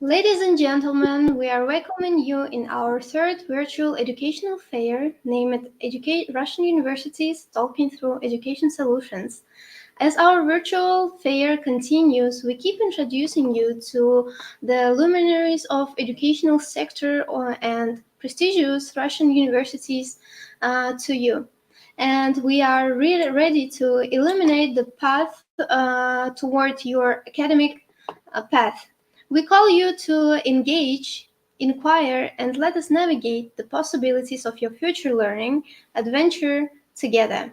Ladies and gentlemen, we are welcoming you in our third virtual educational fair named Russian Universities Talking Through Education Solutions. As our virtual fair continues, we keep introducing you to the luminaries of educational sector and prestigious Russian universities to you. And we are really ready to illuminate the path toward your academic path. We call you to engage, inquire, and let us navigate the possibilities of your future learning adventure together.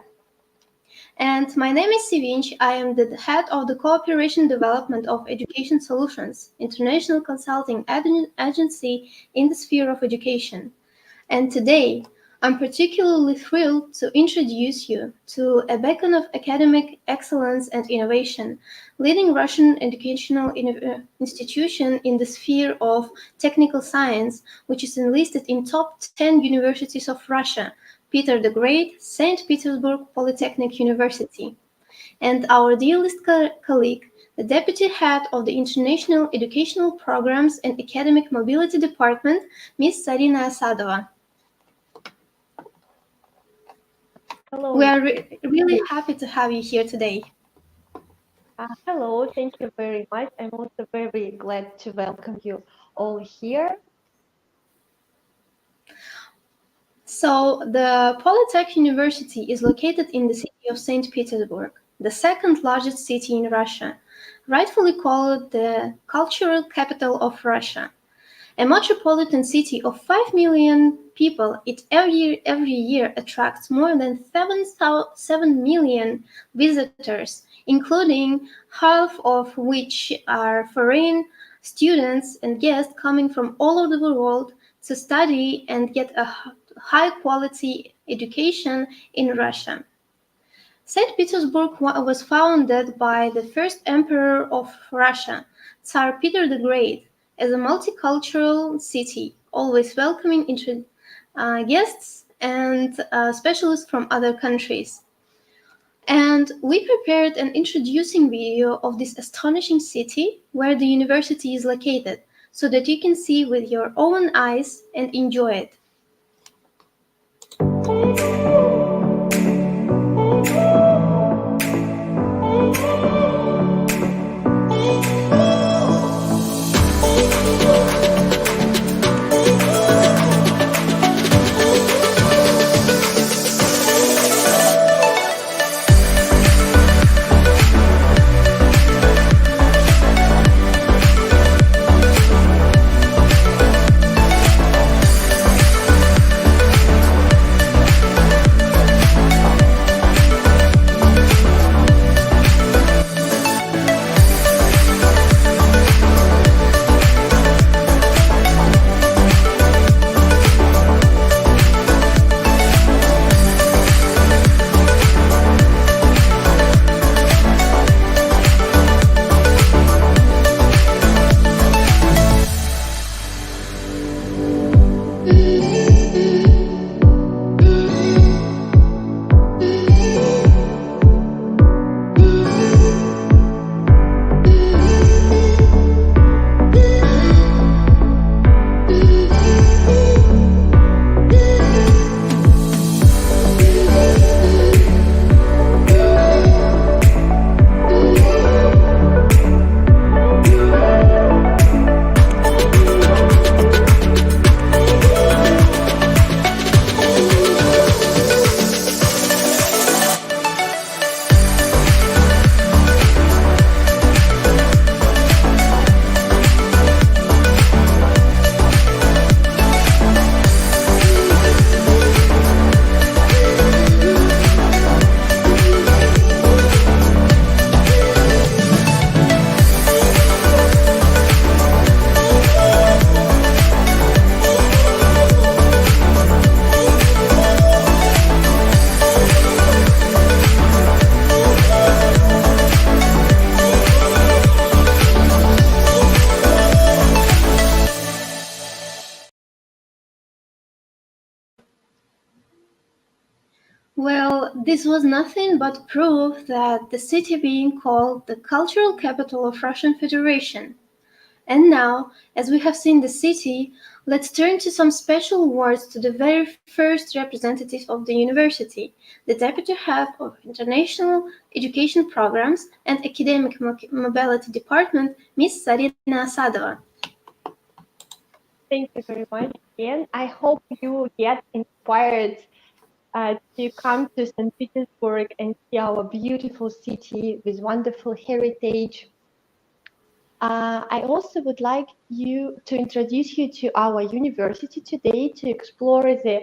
And my name is Sivinch. I am the head of the Cooperation Development of Education Solutions, international consulting agency in the sphere of education. And today, I'm particularly thrilled to introduce you to a beacon of academic excellence and innovation, leading Russian educational institution in the sphere of technical science, which is enlisted in top 10 universities of Russia, Peter the Great, St. Petersburg Polytechnic University. And our dearest colleague, the Deputy Head of the International Educational Programs and Academic Mobility Department, Ms. Sarina Asadova. Hello. We are really happy to have you here today. Hello, thank you very much. I'm also very glad to welcome you all here. So, the Polytech University is located in the city of St. Petersburg, the second largest city in Russia, rightfully called the cultural capital of Russia. A metropolitan city of 5 million people, it every year attracts more than 7 million visitors, including half of which are foreign students and guests coming from all over the world to study and get a high quality education in Russia. St. Petersburg was founded by the first emperor of Russia, Tsar Peter the Great, as a multicultural city, always welcoming guests and specialists from other countries. And we prepared an introducing video of this astonishing city where the university is located so that you can see with your own eyes and enjoy it. Well, this was nothing but proof that the city being called the cultural capital of Russian Federation And now, as we have seen the city, let's turn to some special words to the very first representative of the university, the Deputy Head of International Education Programs and Academic Mobility Department, Ms. Sarina Asadova. Thank you very much, again. I hope you get inspired to come to St. Petersburg and see our beautiful city with wonderful heritage. I also would like to introduce you to our university today to explore the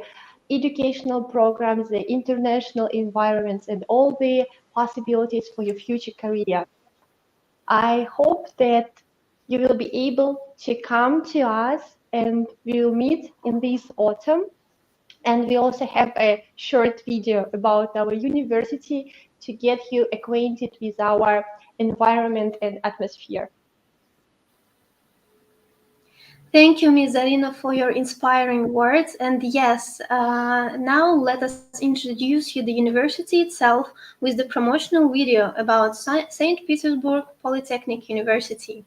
educational programs, the international environments, and all the possibilities for your future career. I hope that you will be able to come to us and we'll meet in this autumn. And we also have a short video about our university to get you acquainted with our environment and atmosphere. Thank you, Ms. Zarina, for your inspiring words. And yes, now let us introduce you the university itself with the promotional video about St. Petersburg Polytechnic University.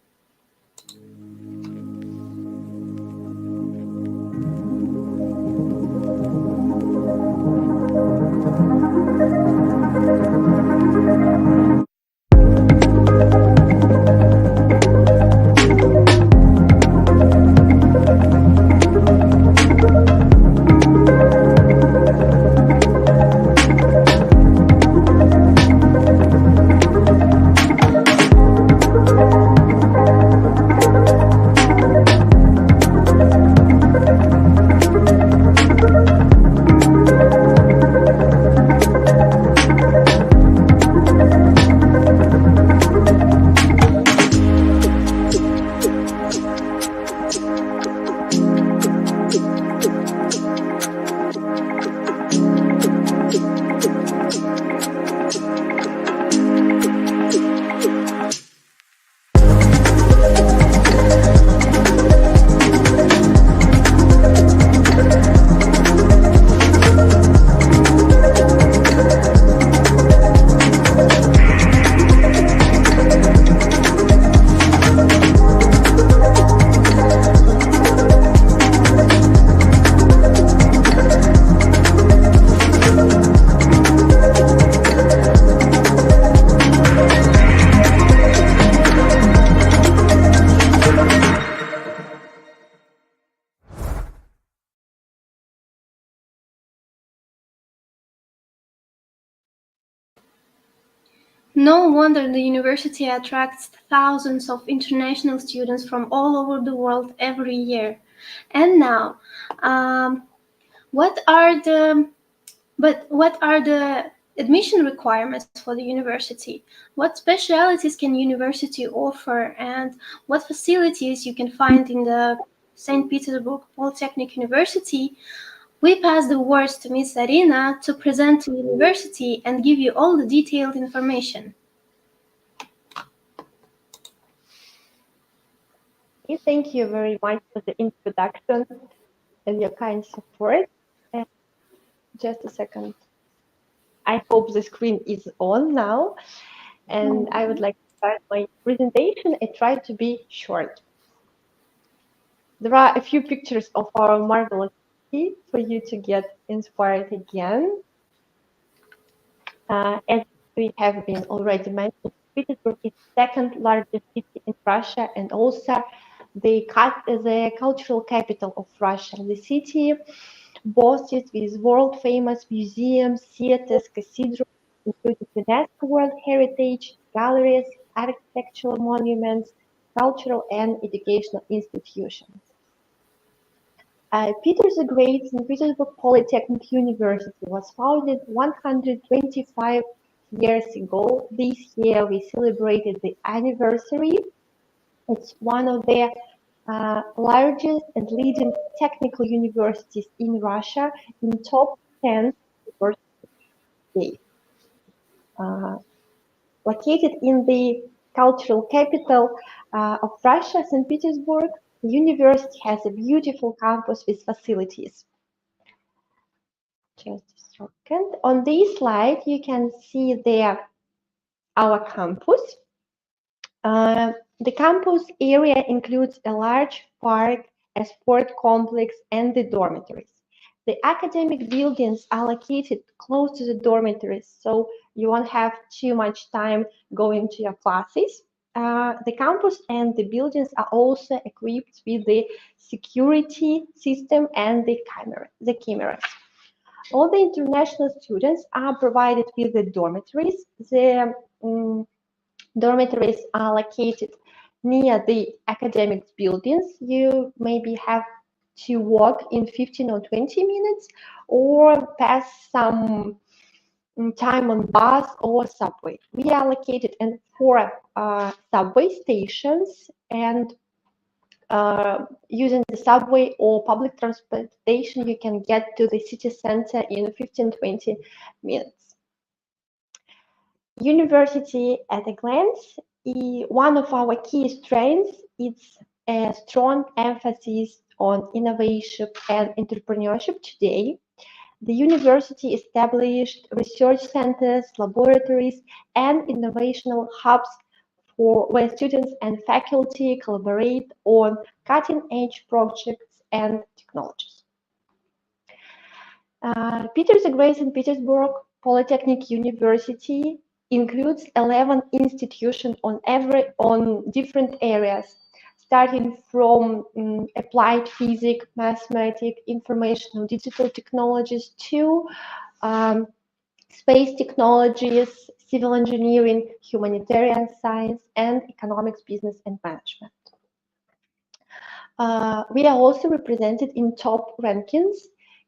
No wonder the university attracts thousands of international students from all over the world every year. And now, um, what are the what are the admission requirements for the university? What specialities can university offer, and what facilities you can find in the St. Petersburg Polytechnic University? We pass the words to Ms. Arina to present to university and give you all the detailed information. Thank you very much for the introduction and your kind support. And just a second. I hope the screen is on now. And I would like to start my presentation and try to be short. There are a few pictures of our marvelous city for you to get inspired again. As we have been already mentioned, Petersburg is the second largest city in Russia and also the cultural capital of Russia. The city boasted with world-famous museums, theaters, cathedrals, including UNESCO World Heritage, galleries, architectural monuments, cultural and educational institutions. Petersburg Great St. Petersburg Polytechnic University was founded 125 years ago. This year we celebrated the anniversary. It's one of the largest and leading technical universities in Russia, in top 10 universities. Located in the cultural capital of Russia, St. Petersburg, the university has a beautiful campus with facilities. Just a second. On this slide, you can see there our campus. The campus area includes a large park, a sport complex, and the dormitories. The academic buildings are located close to the dormitories, so you won't have too much time going to your classes. The campus and the buildings are also equipped with the security system and the cameras. All the international students are provided with the dormitories. The dormitories are located near the academic buildings. You maybe have to walk in 15 or 20 minutes or pass some time on bus or subway. We are located in 4 subway stations, and using the subway or public transportation, you can get to the city center in 15-20 minutes. University at a glance. One of our key strengths is a strong emphasis on innovation and entrepreneurship today. The university established research centers, laboratories, and innovational hubs where students and faculty collaborate on cutting-edge projects and technologies. Petersburg Polytechnic University includes 11 institutions on different areas, starting from applied physics, mathematics, information, digital technologies to space technologies, civil engineering, humanitarian science, and economics, business, and management. We are also represented in top rankings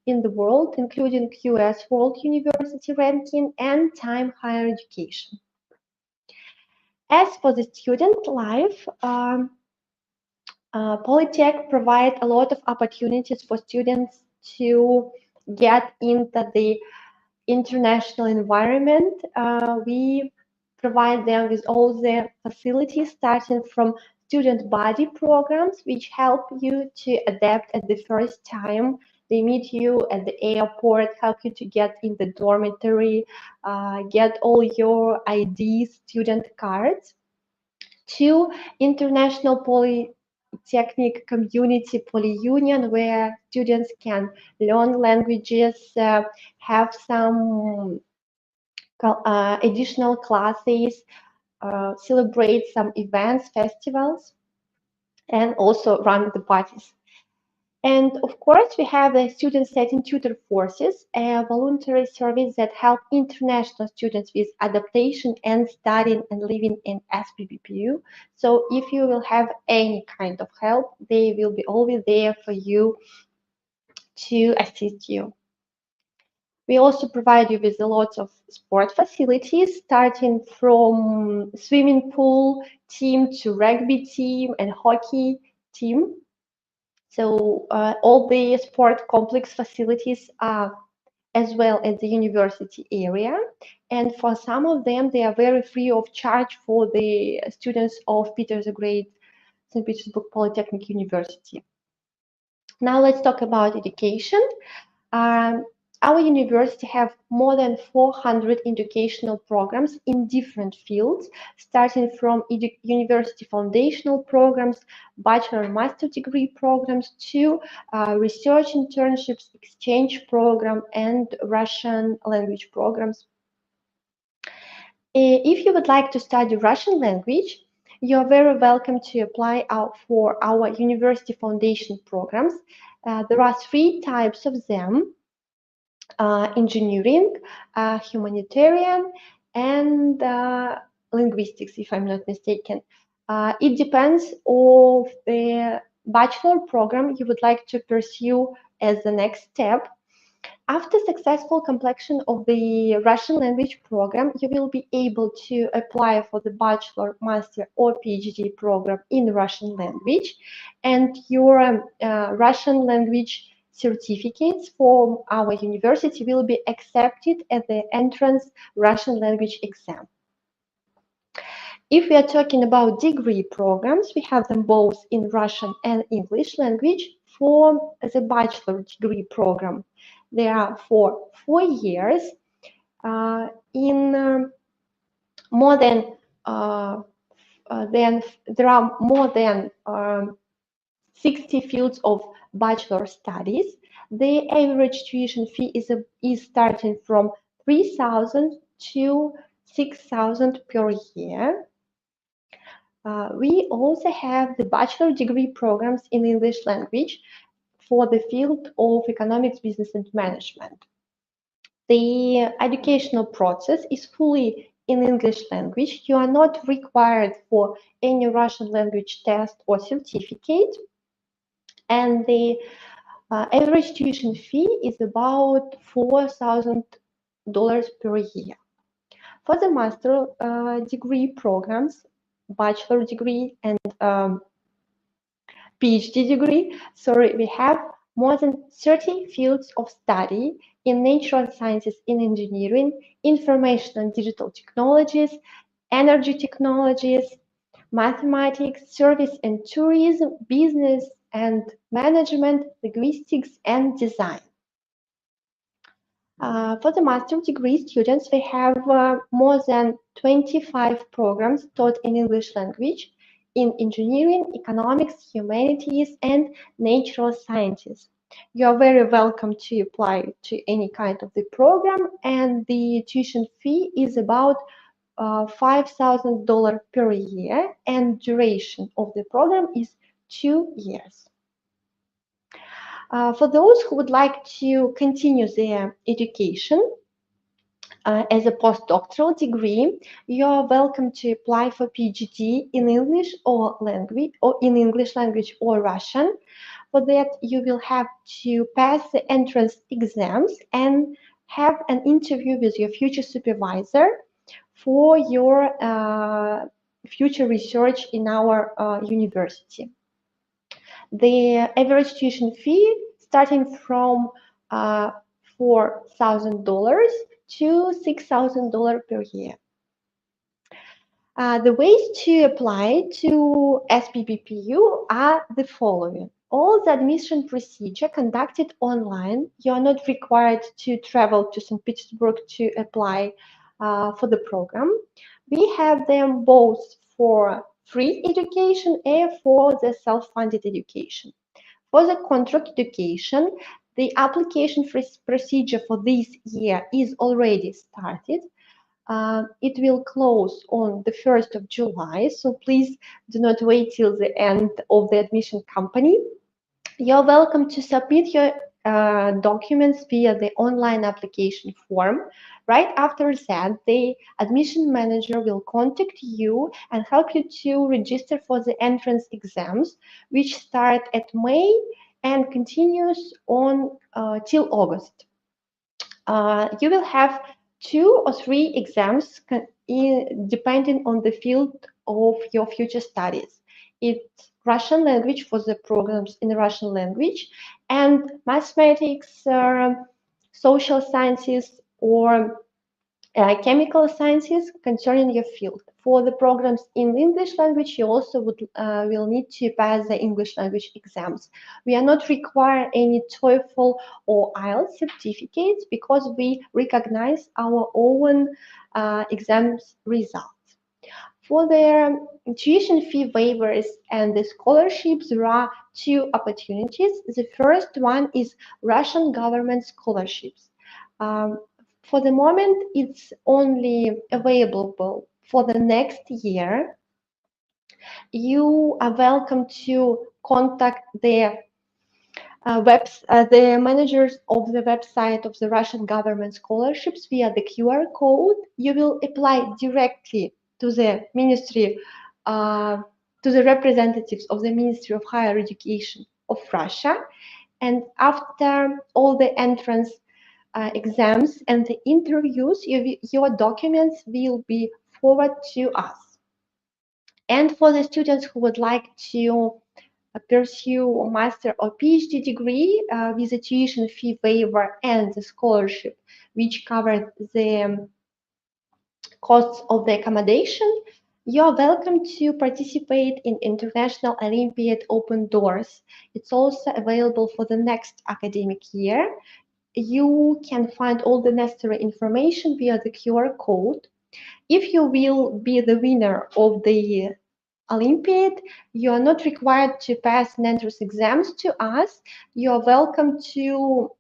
in the world, including QS World University Ranking and Time Higher Education. As for the student life, Polytech provides a lot of opportunities for students to get into the international environment. We provide them with all the facilities, starting from student body programs, which help you to adapt at the first time. They meet you at the airport, help you to get in the dormitory, get all your IDs, student cards, to international Polytechnic community polyunion, where students can learn languages, have some additional classes, celebrate some events, festivals, and also run the parties. And of course, we have the student setting tutor forces, a voluntary service that help international students with adaptation and studying and living in SPbPU. So if you will have any kind of help, they will be always there for you to assist you. We also provide you with a lot of sport facilities, starting from swimming pool team to rugby team and hockey team. So all the sport complex facilities are as well as the university area. And for some of them, they are very free of charge for the students of St. Petersburg Polytechnic University. Now let's talk about education. Our university have more than 400 educational programs in different fields, starting from university foundational programs, bachelor and master degree programs, to research internships, exchange program, and Russian language programs. If you would like to study Russian language, you are very welcome to apply for our university foundation programs. There are 3 types of them. Engineering, humanitarian, and linguistics, if I'm not mistaken. It depends on the bachelor program you would like to pursue as the next step. After successful completion of the Russian language program, you will be able to apply for the bachelor, master, or PhD program in Russian language, and your Russian language certificates from our university will be accepted at the entrance Russian language exam. If we are talking about degree programs, we have them both in Russian and English language. For the bachelor degree program, they are for 4 years in more than there are more than 60 fields of bachelor studies. The average tuition fee is starting from 3,000 to 6,000 per year. We also have the bachelor degree programs in English language for the field of economics, business, and management. The educational process is fully in English language. You are not required for any Russian language test or certificate. And the average tuition fee is about $4,000 per year. For the master degree programs, bachelor degree and PhD degree, we have more than 30 fields of study in natural sciences, in engineering, information and digital technologies, energy technologies, mathematics, service and tourism, business and management, linguistics and design. For the master's degree students, we have more than 25 programs taught in English language in engineering, economics, humanities, and natural sciences. You are very welcome to apply to any kind of the program, and the tuition fee is about $5,000 per year, and duration of the program is 2 years. For those who would like to continue their education as a postdoctoral degree, you are welcome to apply for PhD in English or in English language or Russian. For that, you will have to pass the entrance exams and have an interview with your future supervisor for your future research in our university. The average tuition fee starting from $4,000 to $6,000 per year. The ways to apply to SPbPU are the following. All the admission procedure conducted online. You are not required to travel to St. Petersburg to apply for the program. We have them both for free education and for the self-funded education. For the contract education, the application procedure for this year is already started. It will close on the 1st of July, so please do not wait till the end of the admission campaign. You're welcome to submit your documents via the online application form. Right after that, the admission manager will contact you and help you to register for the entrance exams, which start at May and continues on till August. You will have 2 or 3 exams depending on the field of your future studies. It's Russian language for the programs in Russian language, and mathematics, social sciences, or chemical sciences concerning your field. For the programs in English language, you also will need to pass the English language exams. We are not require any TOEFL or IELTS certificates because we recognize our own exams results. For their tuition fee waivers and the scholarships, there are 2 opportunities. The first one is Russian government scholarships. For the moment, it's only available for the next year. You are welcome to contact the managers of the website of the Russian government scholarships via the QR code. You will apply directly to the ministry, to the representatives of the Ministry of Higher Education of Russia. And after all the entrance exams and the interviews, your documents will be forwarded to us. And for the students who would like to pursue a master or PhD degree with a tuition fee waiver and the scholarship, which covers the costs of the accommodation, you're welcome to participate in International Olympiad Open Doors. It's also available for the next academic year. You can find all the necessary information via the QR code. If you will be the winner of the Olympiad. You are not required to pass an entrance exams to us. You are welcome to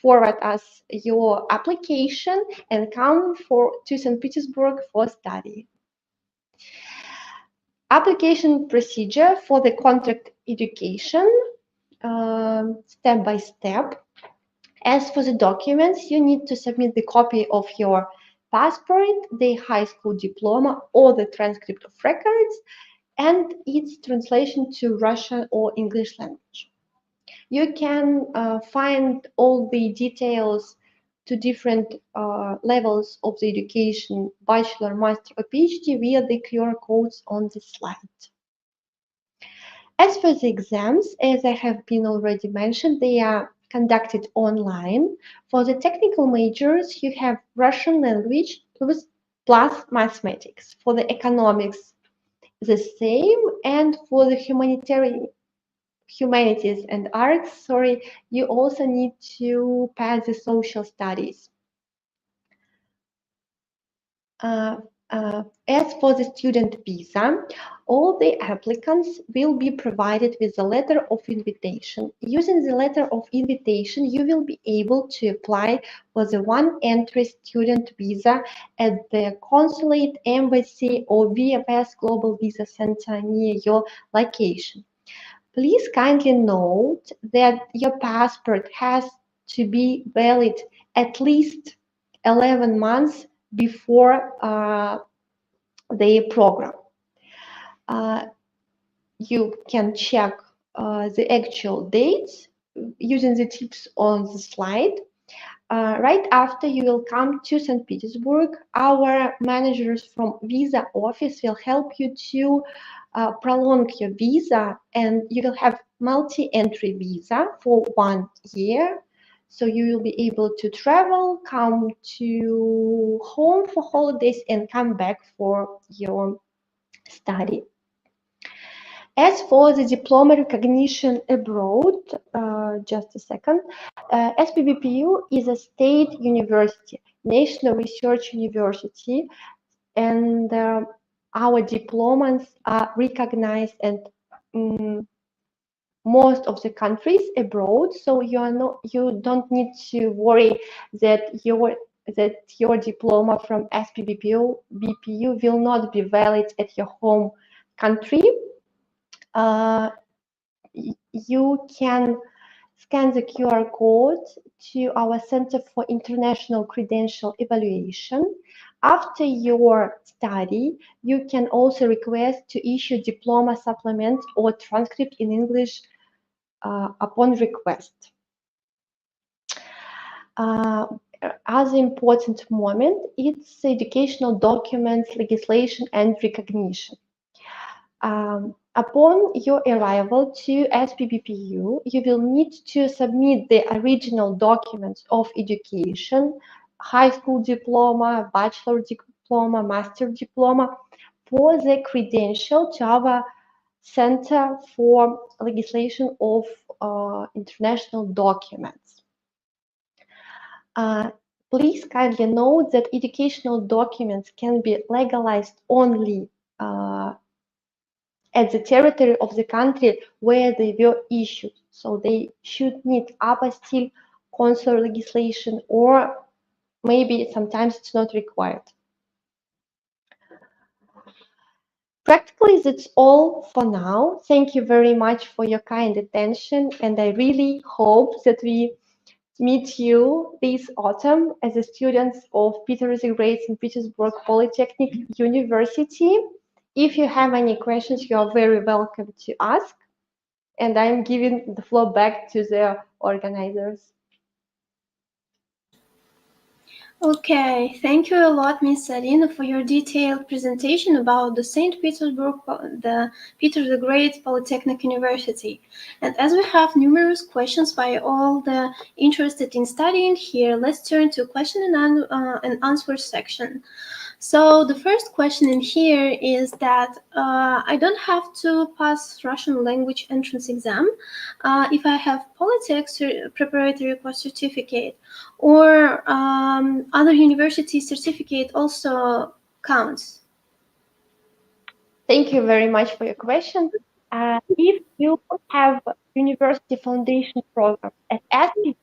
forward us your application and come to St. Petersburg for study. Application procedure for the contract education, step by step. As for the documents, you need to submit the copy of your passport, the high school diploma, or the transcript of records, and its translation to Russian or English language. You can find all the details to different levels of the education, bachelor, master, or PhD, via the QR codes on the slide. As for the exams, as I have been already mentioned, they are conducted online. For the technical majors, you have Russian language plus mathematics. For the economics, the same, and for the humanities and arts, you also need to pass the social studies. As for the student visa, all the applicants will be provided with a letter of invitation. Using the letter of invitation, you will be able to apply for the one-entry student visa at the consulate, embassy, or VFS Global Visa Center near your location. Please kindly note that your passport has to be valid at least 11 months before the program. You can check the actual dates using the tips on the slide. Right after you will come to St. Petersburg, our managers from visa office will help you to prolong your visa, and you will have multi-entry visa for 1 year. So you will be able to travel, come to home for holidays, and come back for your study. As for the diploma recognition abroad, just a second, SPbPU is a state university, national research university, and our diplomas are recognized and most of the countries abroad. So you don't need to worry that your diploma from SPbPU will not be valid at your home country. You can scan the QR code to our Center for International Credential Evaluation. After your study, you can also request to issue diploma supplement or transcript in English upon request. Other important moment, it's educational documents, legislation, and recognition. Upon your arrival to SPbPU, you will need to submit the original documents of education, high school diploma, bachelor diploma, master diploma, for the credential to our Center for Legislation of International Documents. Please kindly note that educational documents can be legalized only at the territory of the country where they were issued. So they should meet apostille, consular legislation, or maybe sometimes it's not required. Practically, that's all for now. Thank you very much for your kind attention, and I really hope that we meet you this autumn as the students of Petersburg and Petersburg Polytechnic University. If you have any questions, you are very welcome to ask. And I'm giving the floor back to the organizers. Okay, thank you a lot, Ms. Alina, for your detailed presentation about the the Peter the Great Polytechnic University. And as we have numerous questions by all the interested in studying here, let's turn to question and answer section. So the first question in here is that I don't have to pass Russian language entrance exam if I have Polytech preparatory course certificate, or other university certificate also counts. Thank you very much for your question. If you have university foundation program at SPbPU,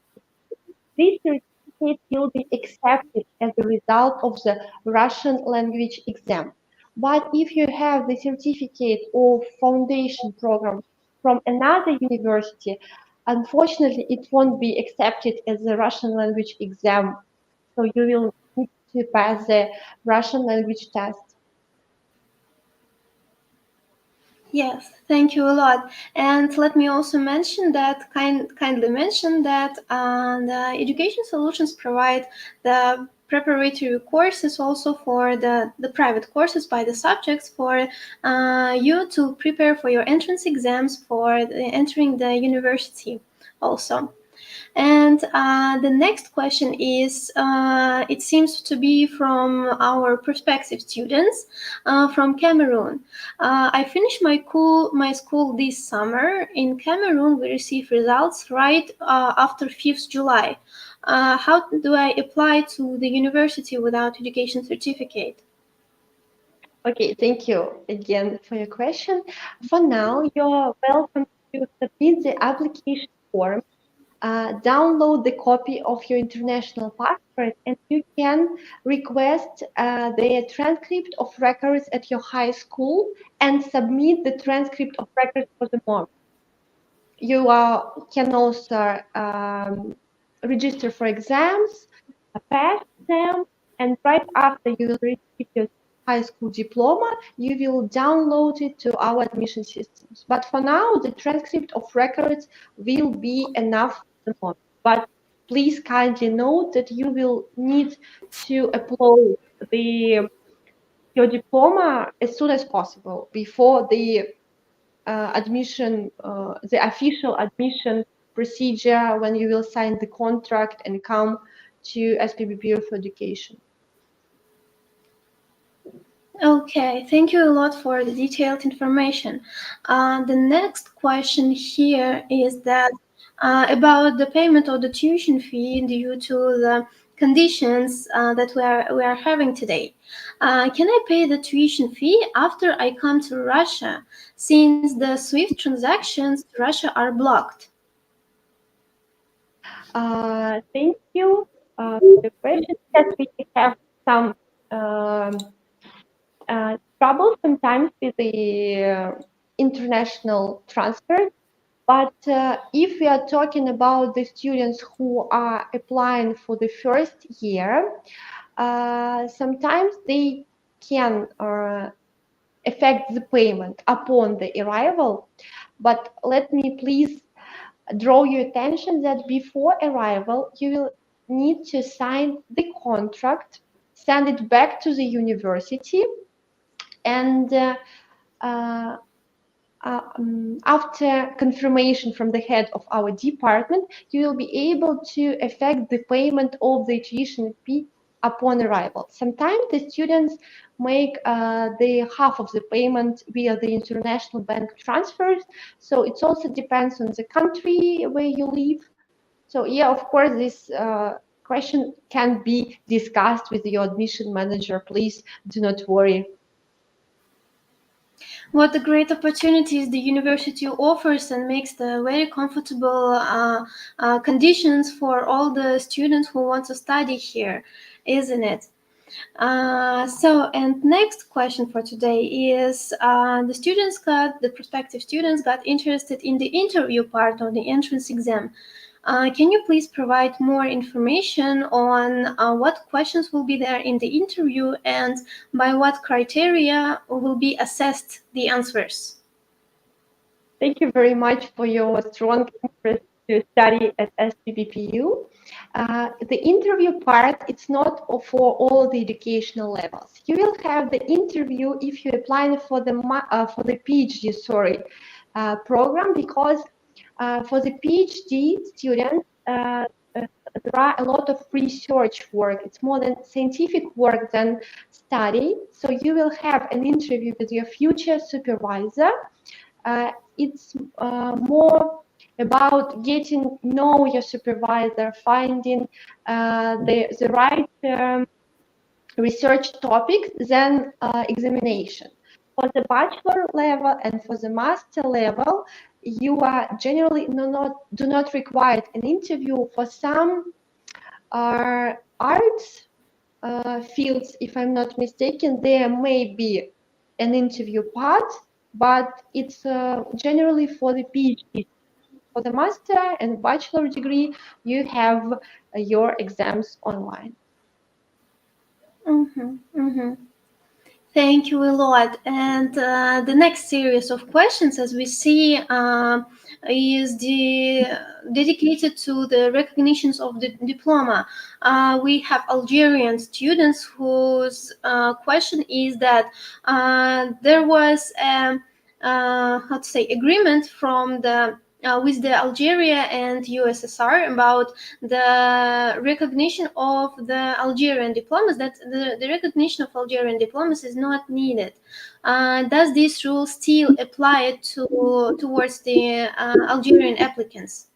this certificate will be accepted as a result of the Russian language exam. But if you have the certificate of foundation program from another university, unfortunately, it won't be accepted as the Russian language exam. So you will need to pass the Russian language test. Yes, thank you a lot. And let me also mention that, kindly mention that the Education Solutions provide the preparatory courses also for the private courses by the subjects for you to prepare for your entrance exams for entering the university also. And the next question is, it seems to be from our prospective students from Cameroon. I finished my school this summer. In Cameroon, we receive results right after 5th July. How do I apply to the university without education certificate? Okay, thank you again for your question. For now, you're welcome to submit the application form, download the copy of your international passport, and you can request the transcript of records at your high school and submit the transcript of records for the moment. You can also register for exams, pass them, and right after you will receive your high school diploma, you will download it to our admission systems. But for now, the transcript of records will be enough for the moment. But please kindly note that you will need to upload your diploma as soon as possible before the the official admission procedure when you will sign the contract and come to SPbPU for education. Okay, thank you a lot for the detailed information. The next question here is that about the payment of the tuition fee due to the conditions that we are having today. Can I pay the tuition fee after I come to Russia, since the SWIFT transactions to Russia are blocked? Thank you for the question. Yes, we have some trouble sometimes with the international transfer. But if we are talking about the students who are applying for the first year, sometimes they can affect the payment upon the arrival. But let me please draw your attention that before arrival, you will need to sign the contract, send it back to the university, and after confirmation from the head of our department, you will be able to effect the payment of the tuition fee upon arrival. Sometimes the students make the half of the payment via the international bank transfers. So it also depends on the country where you live. So yeah, of course, this question can be discussed with your admission manager. Please do not worry. What a great opportunities the university offers and makes the very comfortable conditions for all the students who want to study here, isn't it? And next question for today is the prospective students got interested in the interview part of the entrance exam. Can you please provide more information on what questions will be there in the interview and by what criteria will be assessed the answers? Thank you very much for your strong interest to study at SPbPU. The interview part, it's not for all the educational levels. You will have the interview if you apply for the PhD, program, because for the PhD students, there are a lot of research work. It's more than scientific work than study. So you will have an interview with your future supervisor. It's more about getting know your supervisor, finding the right research topics than examination. For the bachelor level and for the master level, you are generally do not require an interview. For some arts fields, if I'm not mistaken, there may be an interview part, but it's generally for the PhD. For the master and bachelor degree, you have your exams online. Thank you a lot. And the next series of questions, as we see, is dedicated to the recognitions of the diploma. We have Algerian students whose question is that there was how to say agreement from the with the Algeria and USSR about the recognition of the Algerian diplomas, that the recognition of Algerian diplomas is not needed. Does this rule still apply towards the Algerian applicants?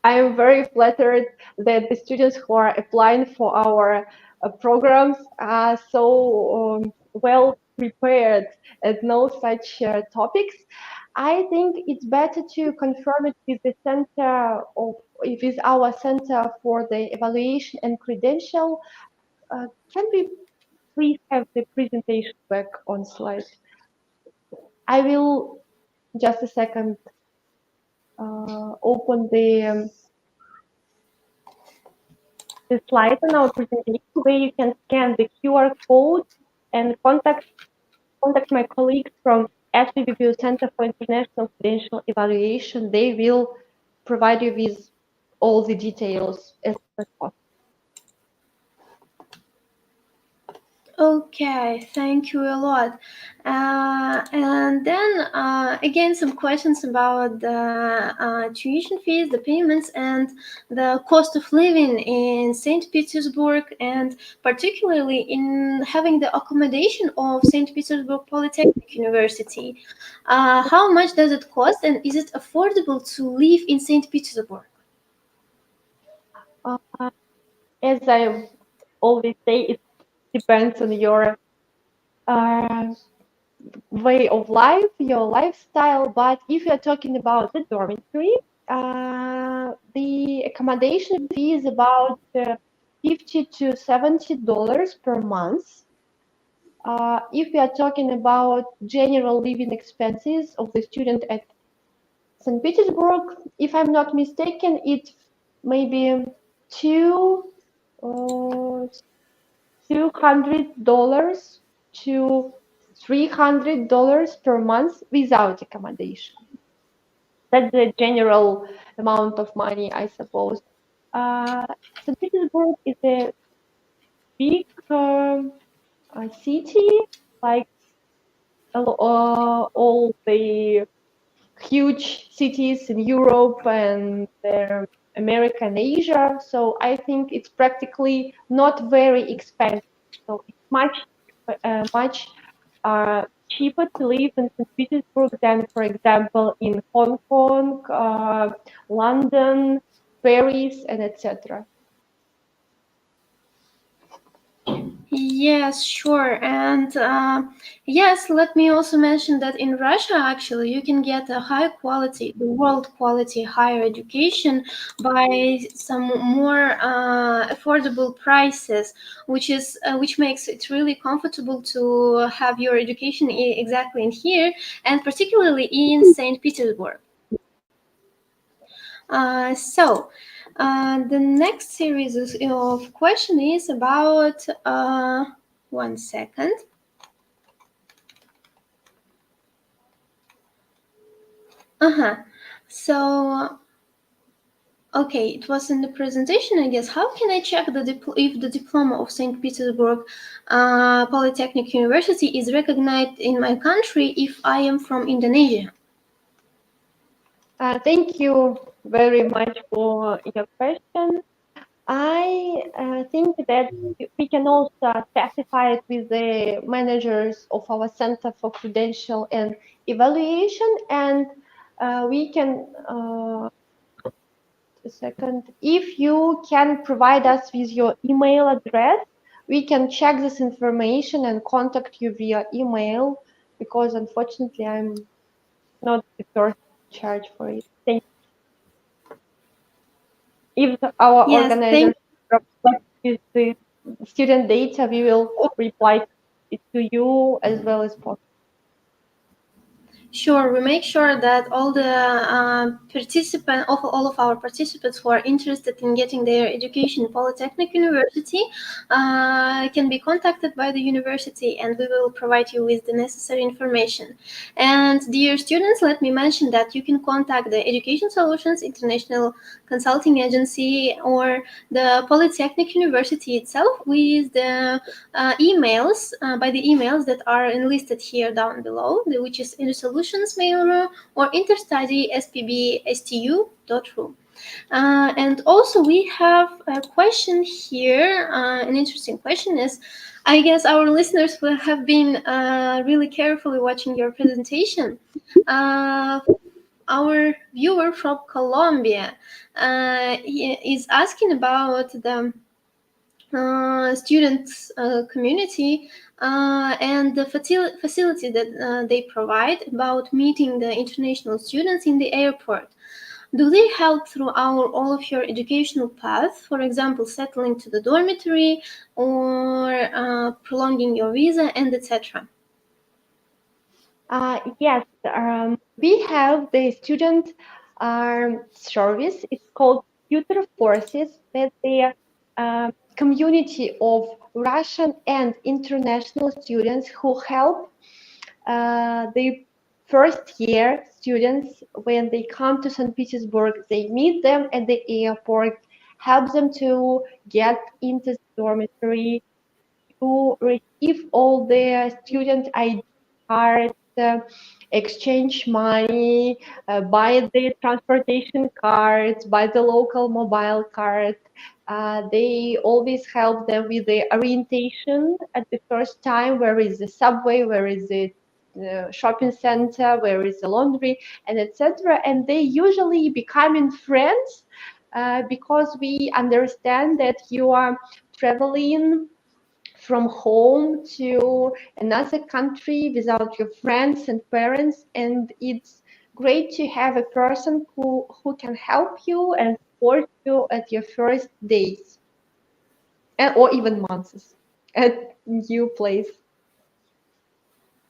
I am very flattered that the students who are applying for our programs are so well prepared and know such topics. I think it's better to confirm it with the with our Center for the Evaluation and Credential. Can we please have the presentation back on slide? I will just a second open the slide on our presentation where you can scan the QR code and contact my colleagues from SPbPU Center for International Credential Evaluation. They will provide you with all the details as possible. Okay, thank you a lot. And then again, some questions about the tuition fees, the payments, and the cost of living in St. Petersburg, and particularly in having the accommodation of St. Petersburg Polytechnic University. How much does it cost, and is it affordable to live in St. Petersburg? As I always say, it depends on your way of life, your lifestyle. But if you're talking about the dormitory, the accommodation fee is about $50 to $70 per month. If we are talking about general living expenses of the student at St. Petersburg, if I'm not mistaken, it may be $200 to $300 per month without accommodation. That's the general amount of money, I suppose. St. Petersburg is a big city, like all the huge cities in Europe and America and Asia. So I think it's practically not very expensive. So it's much cheaper to live in St. Petersburg than, for example, in Hong Kong, London, Paris, and etc. Yes, sure. And yes, let me also mention that in Russia, actually, you can get a high quality, the world quality higher education by some more affordable prices, which makes it really comfortable to have your education exactly in here, and particularly in St. Petersburg. The next series of question is about, one second. So, okay, it was in the presentation, I guess. How can I check if the diploma of St. Petersburg Polytechnic University is recognized in my country if I am from Indonesia? Thank you very much for your question. I think that we can also specify it with the managers of our Center for Credential and Evaluation, and we can, a second, if you can provide us with your email address, we can check this information and contact you via email, because unfortunately I'm not the person in charge for it. Thank you. If our Yes, organizers reflect the student data, we will reply to you as well as possible. sure, we make sure that all the all of our participants who are interested in getting their education in Polytechnic University can be contacted by the university, and we will provide you with the necessary information. And dear students, let me mention that you can contact the Education Solutions International Consulting Agency or the Polytechnic University itself with the emails by the emails that are enlisted here down below, which is InterSolutions mail.ru or interstudy SPbSTU.ru. And also we have a question here. An interesting question is, I guess our listeners will have been really carefully watching your presentation. Uh, our viewer from Colombia he is asking about the students community and the facility that they provide about meeting the international students in the airport. Do they help throughout all of your educational path, for example, settling to the dormitory or prolonging your visa and etc.? Yes, we have the student service. It's called Tutor Forces. That's the community of Russian and international students who help the first year students when they come to St. Petersburg. They meet them at the airport, help them to get into the dormitory, to receive all their student ID cards, exchange money, buy the transportation cards, buy the local mobile card. They always help them with the orientation at the first time. Where is the subway? Where is the shopping center? Where is the laundry? And etc. And they usually becoming friends because we understand that you are traveling from home to another country without your friends and parents, and it's great to have a person who can help you and support you at your first days or even months at new place.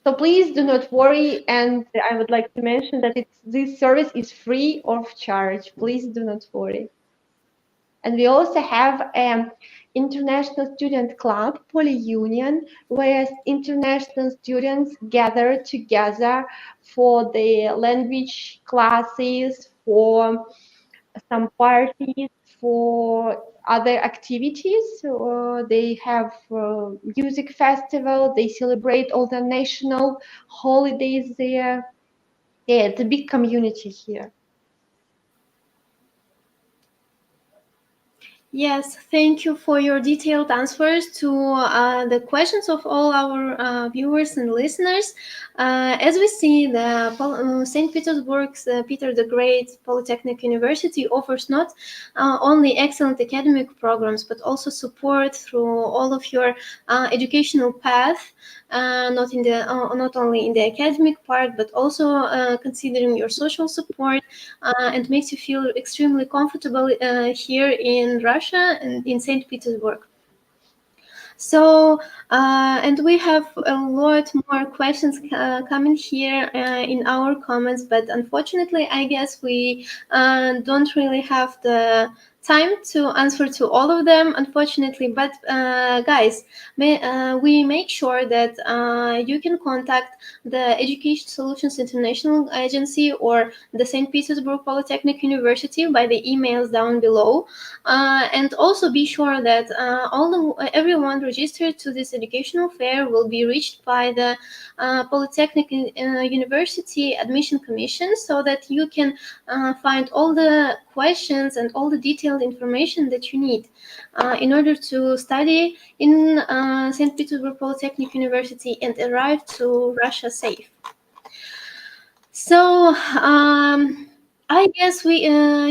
So please do not worry, and I would like to mention that this service is free of charge. Please do not worry. And we also have an international student club, Polyunion, where international students gather together for the language classes, for some parties, for other activities. They have music festival, they celebrate all the national holidays there. Yeah, it's a big community here. Yes, thank you for your detailed answers to the questions of all our viewers and listeners. As we see, the St. Petersburg's Peter the Great Polytechnic University offers not only excellent academic programs, but also support through all of your educational path, not only in the academic part, but also considering your social support, and makes you feel extremely comfortable here in Russia and in St. Petersburg. So, and we have a lot more questions coming here in our comments, but unfortunately, I guess we don't really have the time to answer to all of them, unfortunately. But guys, we make sure that you can contact the Education Solutions International Agency or the St. Petersburg Polytechnic University by the emails down below. And also be sure that everyone registered to this educational fair will be reached by the Polytechnic University Admission Commission, so that you can find all the questions and all the detailed information that you need in order to study in St. Petersburg Polytechnic University and arrive to Russia safe. So, I guess we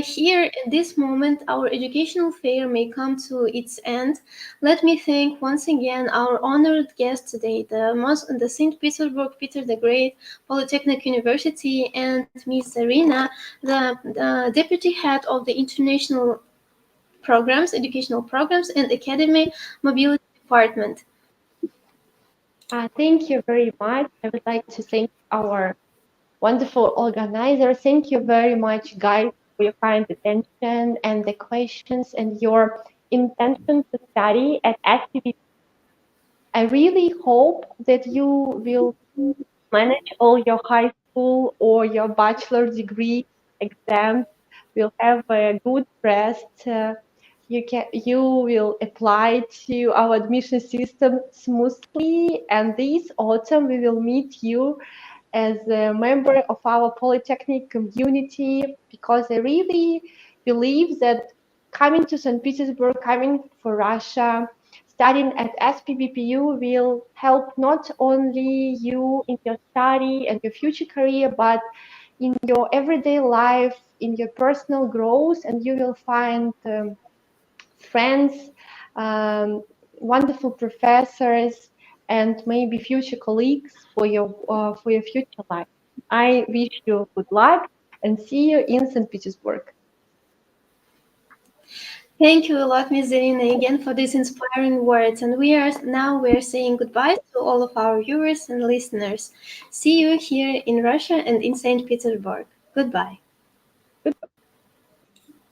here at this moment our educational fair may come to its end. Let me thank once again our honored guest today, the St. Petersburg Peter the Great Polytechnic University, and Ms. Zarina, the deputy head of the international programs, educational programs, and academy mobility department. Thank you very much. I would like to thank our wonderful organizer. Thank you very much, guys, for your kind attention and the questions and your intention to study at SPbPU. I really hope that you will manage all your high school or your bachelor degree exams, will have a good rest. You will apply to our admission system smoothly, and this autumn we will meet you as a member of our polytechnic community, because I really believe that coming to St. Petersburg, coming for Russia, studying at SPbPU will help not only you in your study and your future career, but in your everyday life, in your personal growth, and you will find friends, wonderful professors, and maybe future colleagues for your future life. I wish you good luck and see you in St. Petersburg. Thank you a lot, Ms. Zarina, again for these inspiring words. And we're saying goodbye to all of our viewers and listeners. See you here in Russia and in St. Petersburg. Goodbye.